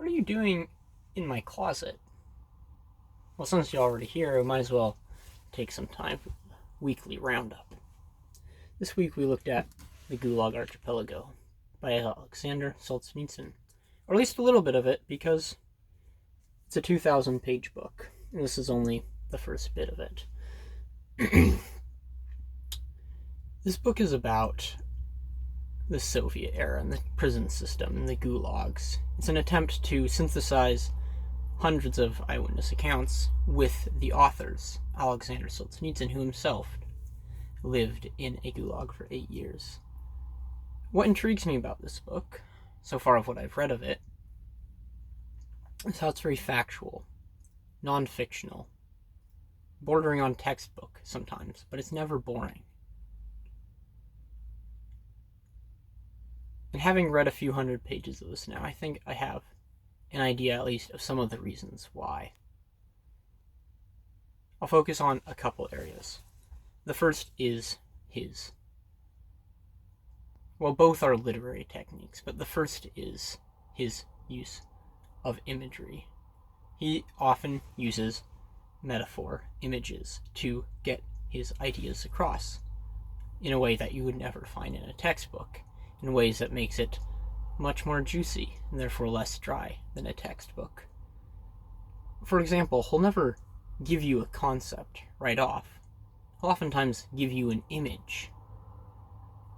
What are you doing in my closet? Well, since you're already here, we might as well take some time for the weekly roundup. This week we looked at the Gulag Archipelago by Aleksander Solzhenitsyn, or at least a little bit of it, because it's a 2,000-page book, and this is only the first bit of it. This book is about the Soviet era and the prison system and the gulags. It's an attempt to synthesize hundreds of eyewitness accounts with the authors, Aleksander Solzhenitsyn, who himself lived in a gulag for 8 years. What intrigues me about this book, so far of what I've read of it, is how it's very factual, non-fictional, bordering on textbook sometimes, but it's never boring. And having read a few hundred pages of this now, I think I have an idea, at least, of some of the reasons why. I'll focus on a couple areas. The first is his. Well, both are literary techniques, but the first is his use of imagery. He often uses metaphor, images, to get his ideas across in a way that you would never find in a textbook, in ways that makes it much more juicy and therefore less dry than a textbook. For example, he'll never give you a concept right off. He'll oftentimes give you an image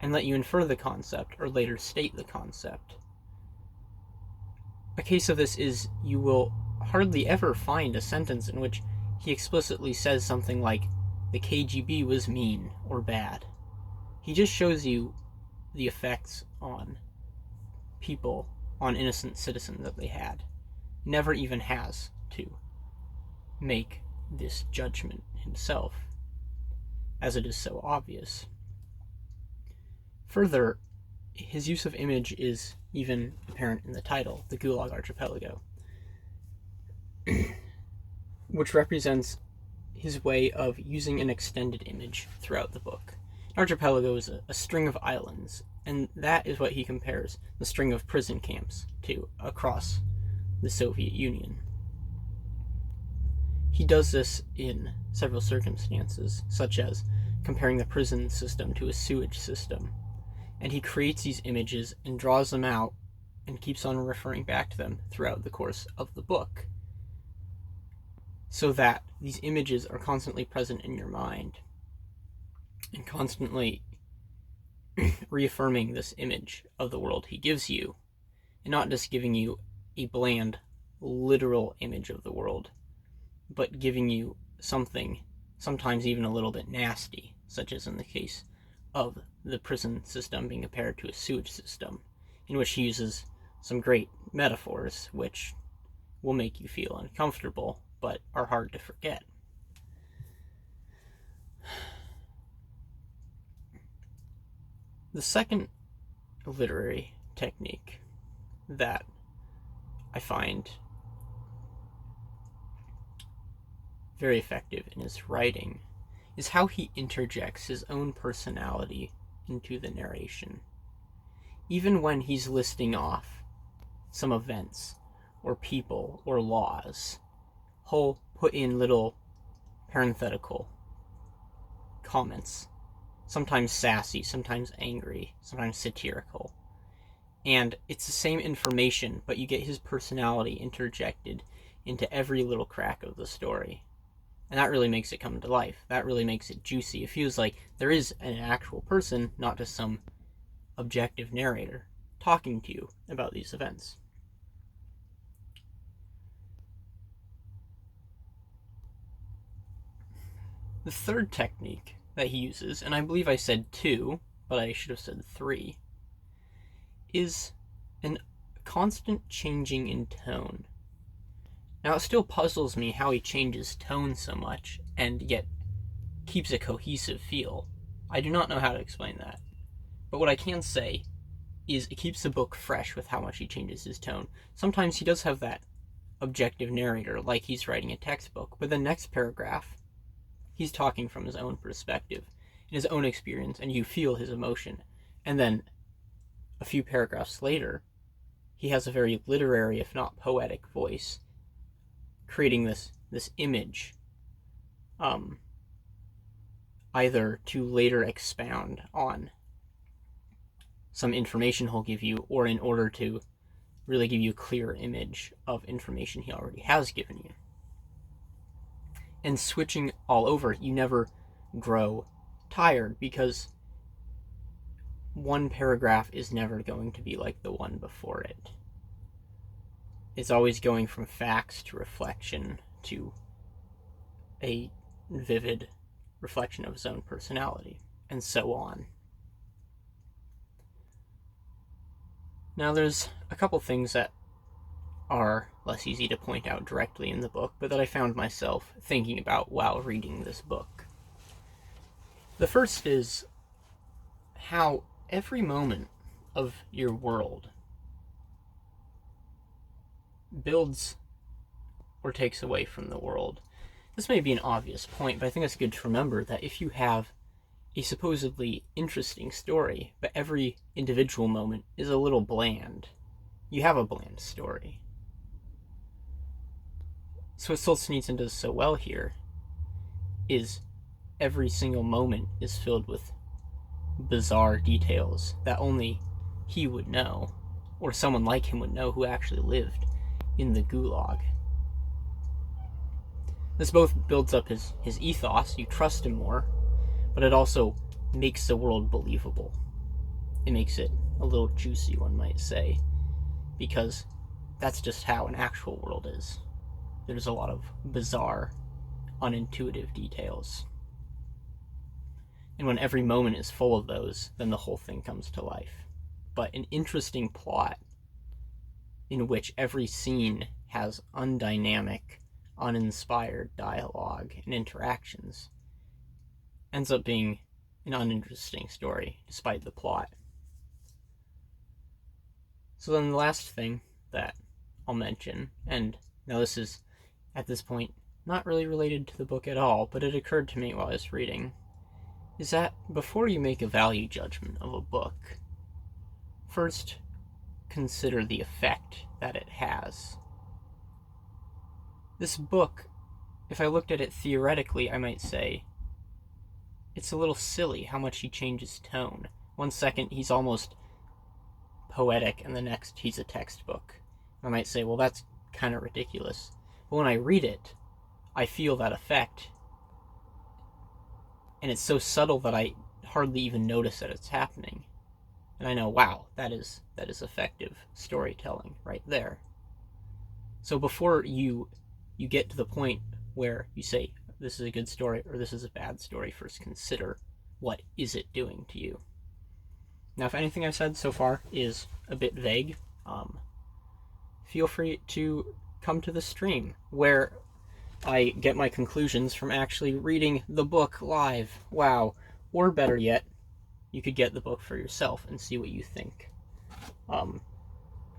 and let you infer the concept or later state the concept. A case of this is you will hardly ever find a sentence in which he explicitly says something like, the KGB was mean or bad. He just shows you the effects on people, on innocent citizens that they had. Never even has to make this judgment himself, as it is so obvious. Further, his use of image is even apparent in the title, the Gulag Archipelago, which represents his way of using an extended image throughout the book. An archipelago is a string of islands, and that is what he compares the string of prison camps to across the Soviet Union. He does this in several circumstances, such as comparing the prison system to a sewage system, and he creates these images and draws them out and keeps on referring back to them throughout the course of the book, so that these images are constantly present in your mind and constantly reaffirming this image of the world he gives you, and not just giving you a bland, literal image of the world, but giving you something, sometimes even a little bit nasty, such as in the case of the prison system being compared to a sewage system, in which he uses some great metaphors which will make you feel uncomfortable, but are hard to forget. The second literary technique that I find very effective in his writing is how he interjects his own personality into the narration. Even when he's listing off some events or people or laws, he'll put in little parenthetical comments, sometimes sassy, sometimes angry, sometimes satirical. And it's the same information, but you get his personality interjected into every little crack of the story. And that really makes it come to life. That really makes it juicy. It feels like there is an actual person, not just some objective narrator, talking to you about these events. The third technique that he uses, and I believe I said 2, but I should have said 3, is a constant changing in tone. Now, it still puzzles me how he changes tone so much and yet keeps a cohesive feel. I do not know how to explain that. But what I can say is it keeps the book fresh with how much he changes his tone. Sometimes he does have that objective narrator, like he's writing a textbook, but the next paragraph, he's talking from his own perspective, in his own experience, and you feel his emotion. And then a few paragraphs later, he has a very literary, if not poetic, voice, creating this image, either to later expound on some information he'll give you, or in order to really give you a clear image of information he already has given you. And switching all over, you never grow tired, because one paragraph is never going to be like the one before it. It's always going from facts to reflection to a vivid reflection of his own personality, and so on. Now, there's a couple things that are less easy to point out directly in the book, but that I found myself thinking about while reading this book. The first is how every moment of your world builds or takes away from the world. This may be an obvious point, but I think it's good to remember that if you have a supposedly interesting story, but every individual moment is a little bland, you have a bland story. So what Solzhenitsyn does so well here is every single moment is filled with bizarre details that only he would know, or someone like him would know who actually lived in the Gulag. This both builds up his ethos, you trust him more, but it also makes the world believable. It makes it a little juicy, one might say, because that's just how an actual world is. There's a lot of bizarre, unintuitive details. And when every moment is full of those, then the whole thing comes to life. But an interesting plot in which every scene has undynamic, uninspired dialogue and interactions ends up being an uninteresting story, despite the plot. So then the last thing that I'll mention, and now this is, at this point, not really related to the book at all, but it occurred to me while I was reading, is that before you make a value judgment of a book, first consider the effect that it has. This book, if I looked at it theoretically, I might say, it's a little silly how much he changes tone. One second he's almost poetic, and the next he's a textbook. I might say, well, that's kind of ridiculous. But when I read it, I feel that effect, and it's so subtle that I hardly even notice that it's happening. And I know, wow, that is effective storytelling right there. So before you get to the point where you say, this is a good story or this is a bad story, first consider, what is it doing to you? Now, if anything I've said so far is a bit vague, feel free to come to the stream where I get my conclusions from actually reading the book live. Wow. Or better yet, you could get the book for yourself and see what you think.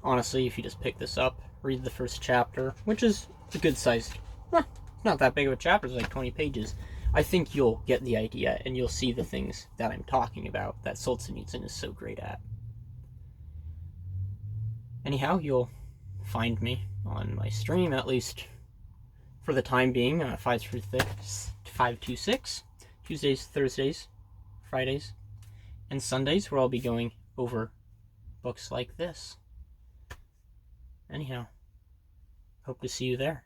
Honestly, if you just pick this up, read the first chapter, which is a good sized, not that big of a chapter, it's like 20 pages, I think you'll get the idea and you'll see the things that I'm talking about that Solzhenitsyn is so great at. Anyhow, you'll find me on my stream, at least for the time being, 526, Tuesdays, Thursdays, Fridays, and Sundays, where I'll be going over books like this. Anyhow, hope to see you there.